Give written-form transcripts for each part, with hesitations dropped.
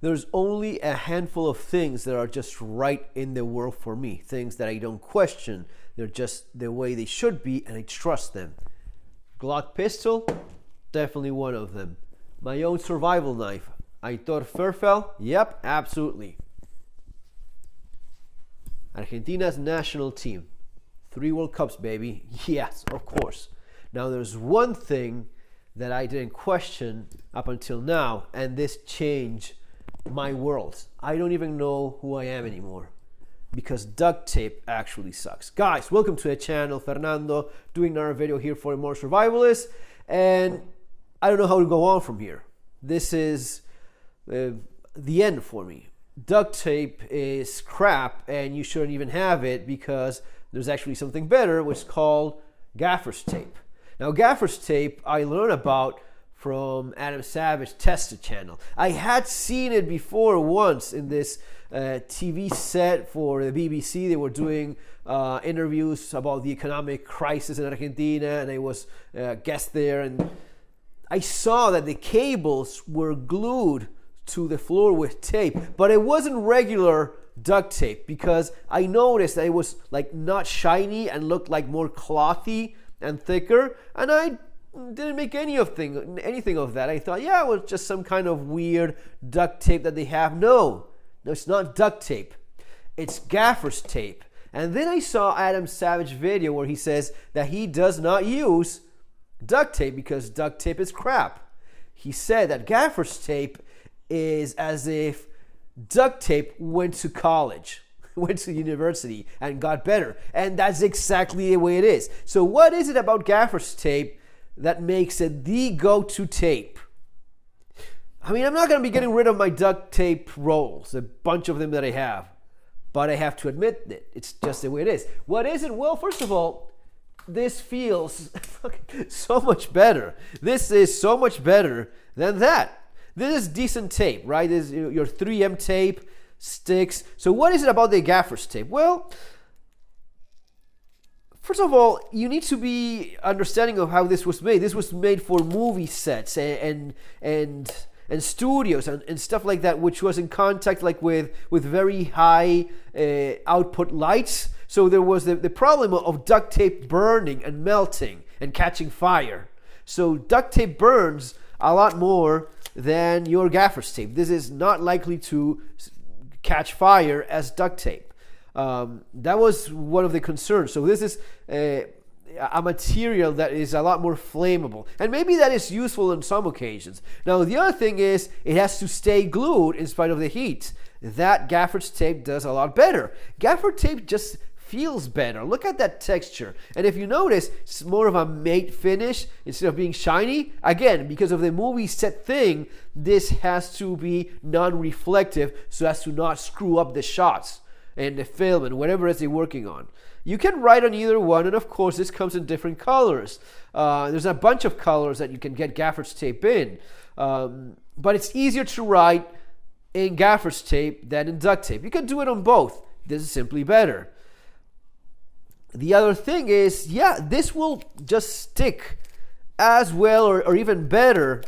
There's only a handful of things that are just right in the world for me, things that I don't question. They're just the way they should be, and I trust them. Glock pistol, definitely one of them. My own survival knife. Aitor Ferfel, yep, absolutely. Argentina's national team. 3 World Cups, baby. Yes, of course. Now, there's one thing that I didn't question up until now, and this changed my world. I don't even know who I am anymore because duct tape actually sucks. Guys, welcome to the channel. Fernando doing another video here for More Survivalists, and I don't know how to go on from here. This is the end for me. Duct tape is crap, and you shouldn't even have it because there's actually something better, which is called Gaffer's tape. Now, Gaffer's tape I learned about from Adam Savage Tested channel. I had seen it before once in this TV set for the BBC. They were doing interviews about the economic crisis in Argentina, and I was a guest there, and I saw that the cables were glued to the floor with tape, but it wasn't regular duct tape because I noticed that it was like not shiny and looked like more clothy and thicker, and I didn't make anything of that. I thought, yeah, it was just some kind of weird duct tape that they have. No, it's not duct tape. It's Gaffer's tape. And then I saw Adam Savage video where he says that he does not use duct tape because duct tape is crap. He said that Gaffer's tape is as if duct tape went to college, went to university and got better. And that's exactly the way it is. So what is it about Gaffer's tape that makes it the go-to tape? I mean, I'm not going to be getting rid of my duct tape rolls, a bunch of them that I have, but I have to admit that it's just the way it is. What is it? Well, first of all, this feels so much better. This is so much better than that. This is decent tape, right? This is your 3M tape, sticks. So what is it about the Gaffer's tape? Well, first of all, you need to be understanding of how this was made. This was made for movie sets and studios and stuff like that, which was in contact like with very high output lights. So there was the problem of duct tape burning and melting and catching fire. So duct tape burns a lot more than your Gaffer's tape. This is not likely to catch fire as duct tape. That was one of the concerns. So this is a material that is a lot more flammable, and maybe that is useful on some occasions. Now, the other thing is it has to stay glued in spite of the heat. That Gaffer's tape does a lot better. Gaffer tape just feels better. Look at that texture. And if you notice, it's more of a matte finish instead of being shiny. Again, because of the movie set thing, this has to be non-reflective so as to not screw up the shots and the film and whatever it is they're working on. You can write on either one, and of course this comes in different colors. There's a bunch of colors that you can get Gaffer's tape in, but it's easier to write in Gaffer's tape than in duct tape. You can do it on both. This is simply better. The other thing is, yeah, this will just stick as well or even better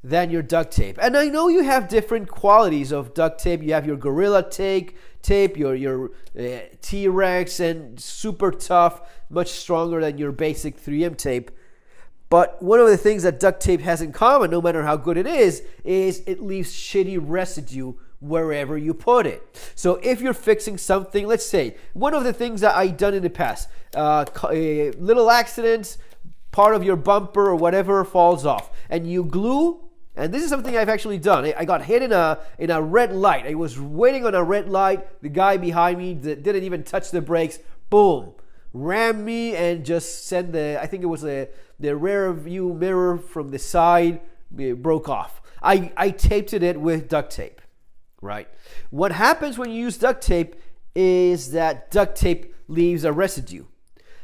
than your duct tape. And I know you have different qualities of duct tape. You have your Gorilla tape, your T-Rex, and super tough, much stronger than your basic 3M tape. But one of the things that duct tape has in common, no matter how good it is it leaves shitty residue wherever you put it. So if you're fixing something, let's say, one of the things that I've done in the past, little accidents, part of your bumper or whatever falls off, and you glue, and this is something I've actually done. I got hit in a red light. I was waiting on a red light. The guy behind me didn't even touch the brakes. Boom. Rammed me and just sent I think it was the rear view mirror from the side, broke off. I taped it with duct tape, right? What happens when you use duct tape is that duct tape leaves a residue.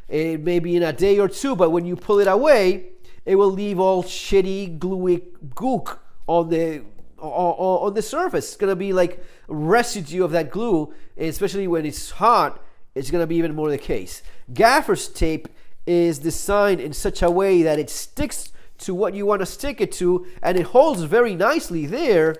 It may be in a day or two, but when you pull it away, it will leave all shitty, gluey gook on the surface. It's gonna be like residue of that glue, and especially when it's hot, it's gonna be even more the case. Gaffer's tape is designed in such a way that it sticks to what you want to stick it to, and it holds very nicely there,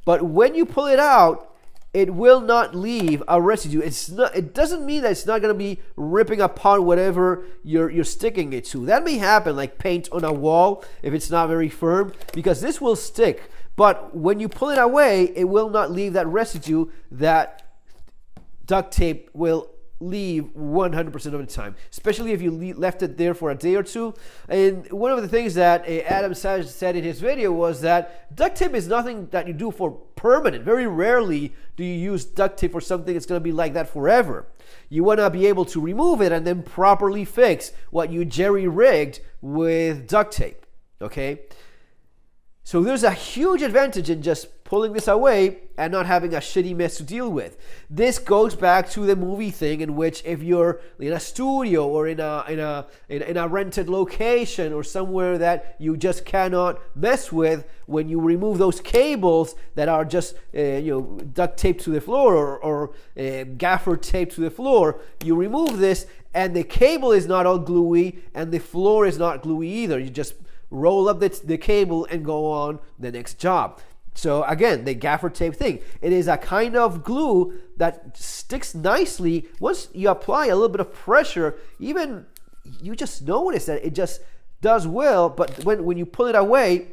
but when you pull it out, it will not leave a residue. It doesn't mean that it's not going to be ripping apart whatever you're sticking it to. That may happen, like paint on a wall, if it's not very firm, because this will stick. But when you pull it away, it will not leave that residue that duct tape will leave 100% of the time, especially if you left it there for a day or two. And one of the things that Adam Savage said in his video was that duct tape is nothing that you do for permanent. Very rarely do you use duct tape for something that's going to be like that forever. You want to be able to remove it and then properly fix what you jerry-rigged with duct tape, okay? So there's a huge advantage in just pulling this away and not having a shitty mess to deal with. This goes back to the movie thing, in which if you're in a studio or in a rented location or somewhere that you just cannot mess with, when you remove those cables that are just duct taped to the floor or gaffer taped to the floor, you remove this and the cable is not all gluey and the floor is not gluey either. You just roll up the cable and go on the next job. So again, the gaffer tape thing, it is a kind of glue that sticks nicely. Once you apply a little bit of pressure, even you just notice that it just does well, but when you pull it away,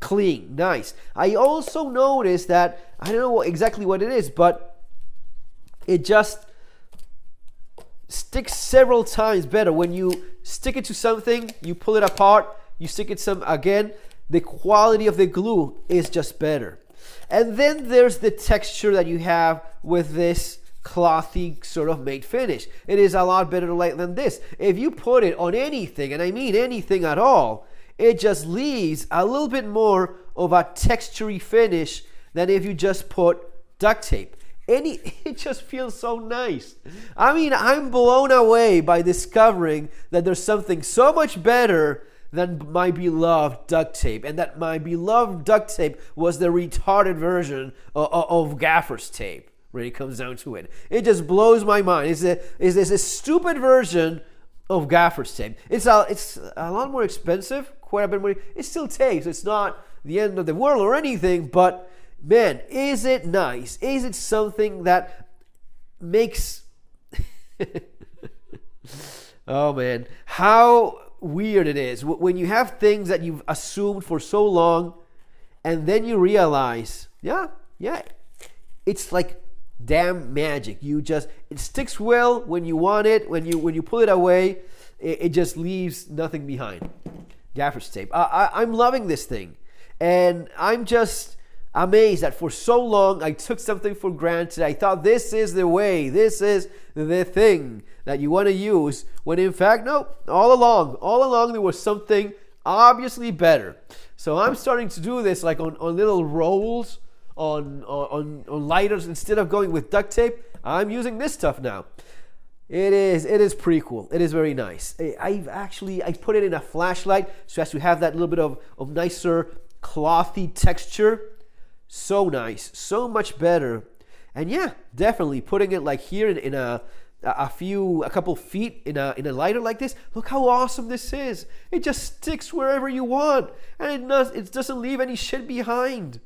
clean, nice. I also noticed that, I don't know exactly what it is, but it just sticks several times better. When you stick it to something, you pull it apart, you stick it some again, the quality of the glue is just better. And then there's the texture that you have with this clothy sort of matte finish. It is a lot better light than this. If you put it on anything, and I mean anything at all, it just leaves a little bit more of a textury finish than if you just put duct tape. It just feels so nice. I mean, I'm blown away by discovering that there's something so much better than my beloved duct tape, and that my beloved duct tape was the retarded version of Gaffer's tape when it comes down to it. It just blows my mind. It's a stupid version of Gaffer's tape. It's a lot more expensive, quite a bit more. It still tapes. It's not the end of the world or anything, but man, is it nice? Is it something that makes oh man, how weird it is when you have things that you've assumed for so long and then you realize, yeah, it's like damn magic. It sticks well when you want it. When you pull it away, it just leaves nothing behind. Gaffer's tape. I'm loving this thing, and I'm just amazed that for so long I took something for granted. I thought this is the way, this is the thing that you want to use, when in fact, no, all along there was something obviously better. So I'm starting to do this like on little rolls, on lighters. Instead of going with duct tape, I'm using this stuff now. It is pretty cool. It is very nice. I put it in a flashlight so as to have that little bit of nicer clothy texture. So nice, so much better. And yeah, definitely putting it like here in a couple feet in a lighter like this. Look how awesome this is. It just sticks wherever you want, and it doesn't leave any shit behind.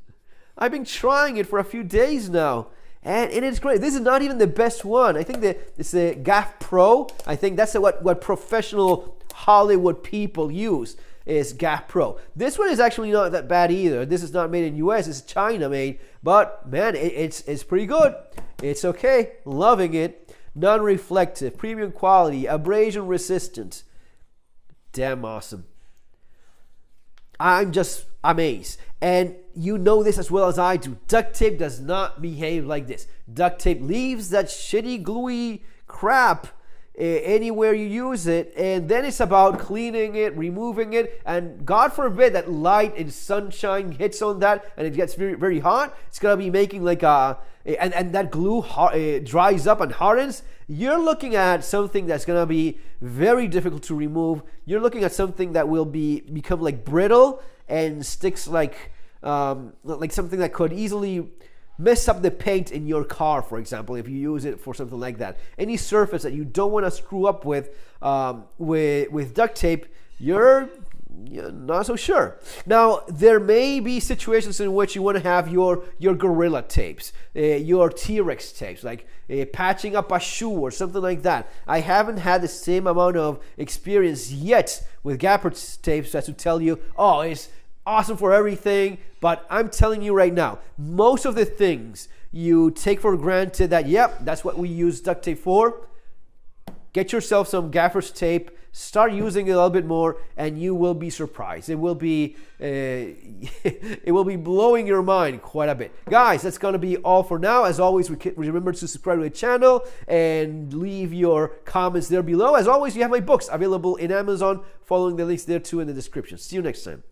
I've been trying it for a few days now, and it's great. This is not even the best one. I think it's the Gaff Pro. I think that's what professional Hollywood people use, is Gaff Pro. This one is actually not that bad either. This is not made in US, it's China made, but man, it's pretty good. It's okay, loving it. Non-reflective, premium quality, abrasion resistant. Damn awesome. I'm just amazed. And you know this as well as I do. Duct tape does not behave like this. Duct tape leaves that shitty gluey crap anywhere you use it, and then it's about cleaning it, removing it, and God forbid that light and sunshine hits on that and it gets very, very hot. It's gonna be making like and that glue dries up and hardens. You're looking at something that's gonna be very difficult to remove. You're looking at something that will become like brittle and sticks like something that could easily mess up the paint in your car, for example, if you use it for something like that. Any surface that you don't want to screw up with duct tape, you're yeah, not so sure. Now, there may be situations in which you want to have your gorilla tapes, your T-Rex tapes, like patching up a shoe or something like that. I haven't had the same amount of experience yet with Gaffer tapes as to tell you, oh, it's awesome for everything, but I'm telling you right now, most of the things you take for granted that, yep, that's what we use duct tape for, get yourself some Gaffer's tape, start using it a little bit more, and you will be surprised. It will be it will be blowing your mind quite a bit. Guys, that's going to be all for now. As always, remember to subscribe to the channel and leave your comments there below. As always, you have my books available in Amazon, following the links there too in the description. See you next time.